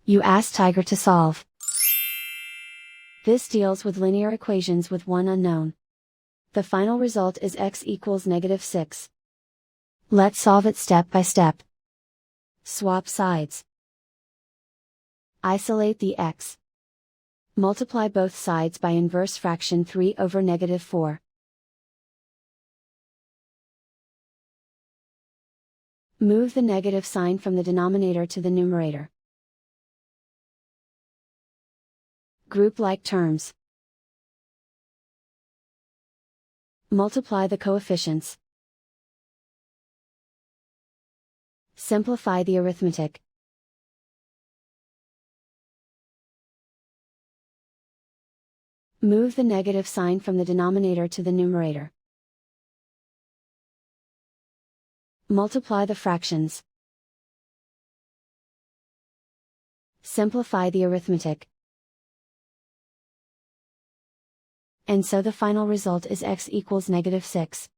You ask Tiger to solve. This deals with linear equations with one unknown. The final result is x equals -6. Let's solve it step by step. Swap sides. Isolate the x. Multiply both sides by inverse fraction 3 over -4. Move the negative sign from the denominator to the numerator. Group like terms. Multiply the coefficients. Simplify the arithmetic. Move the negative sign from the denominator to the numerator. Multiply the fractions. Simplify the arithmetic. And so the final result is x equals -6.